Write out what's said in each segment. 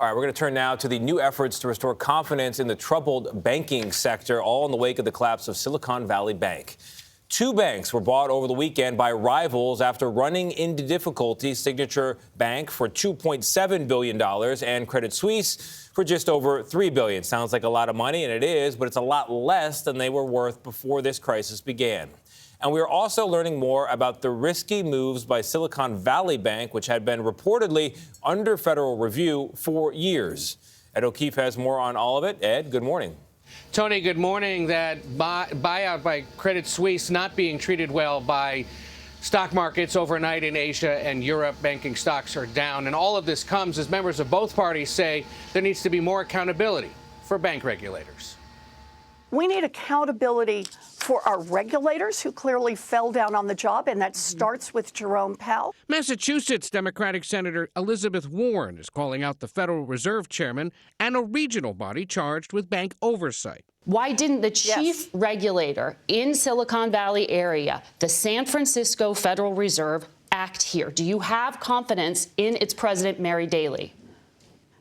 All right, we're going to turn now to the new efforts to restore confidence in the troubled banking sector, all in the wake of the collapse of Silicon Valley Bank. Two banks were bought over the weekend by rivals after running into difficulty. Signature Bank for $2.7 billion and Credit Suisse for just over $3 billion. Sounds like a lot of money, and it is, but it's a lot less than they were worth before this crisis began. And we are also learning more about the risky moves by Silicon Valley Bank, which had been reportedly under federal review for years. Ed O'Keefe has more on all of it. Ed, good morning. Tony, good morning. That buyout by Credit Suisse not being treated well by stock markets overnight in Asia and Europe. Banking stocks are down. And all of this comes as members of both parties say there needs to be more accountability for bank regulators. We need accountability for our regulators who clearly fell down on the job, and that starts with Jerome Powell. Massachusetts Democratic Senator Elizabeth Warren is calling out the Federal Reserve chairman and a regional body charged with bank oversight. Why didn't the chief regulator in Silicon Valley area, the San Francisco Federal Reserve, act here? Do you have confidence in its president, Mary Daly?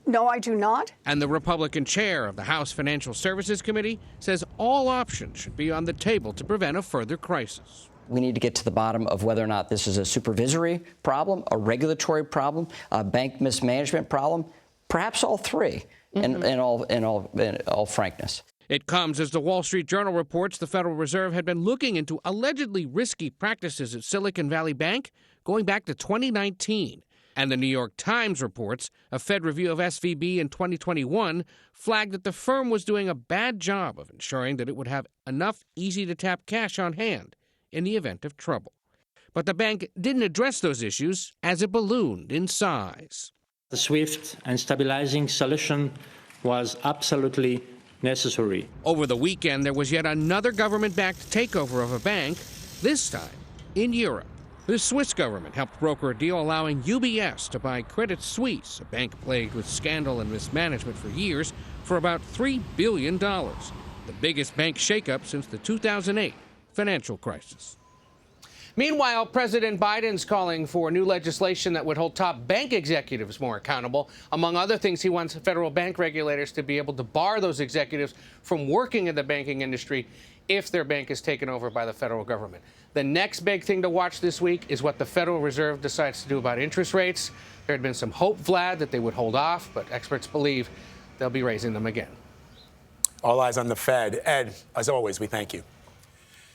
No, I do not. And the Republican chair of the House Financial Services Committee says all options should be on the table to prevent a further crisis. We need to get to the bottom of whether or not this is a supervisory problem, a regulatory problem, a bank mismanagement problem, perhaps all three, in all frankness. It comes as the Wall Street Journal reports the Federal Reserve had been looking into allegedly risky practices at Silicon Valley Bank going back to 2019. And the New York Times reports a Fed review of SVB in 2021 flagged that the firm was doing a bad job of ensuring that it would have enough easy-to-tap cash on hand in the event of trouble. But the bank didn't address those issues as it ballooned in size. The swift and stabilizing solution was absolutely necessary. Over the weekend, there was yet another government-backed takeover of a bank, this time in Europe. The Swiss government helped broker a deal allowing UBS to buy Credit Suisse, a bank plagued with scandal and mismanagement for years, for about $3 billion, the biggest bank shakeup since the 2008 financial crisis. Meanwhile, President Biden's calling for new legislation that would hold top bank executives more accountable. Among other things, he wants federal bank regulators to be able to bar those executives from working in the banking industry if their bank is taken over by the federal government. The next big thing to watch this week is what the Federal Reserve decides to do about interest rates. There had been some hope, Vlad, that they would hold off, but experts believe they'll be raising them again. All eyes on the Fed. Ed, as always, we thank you.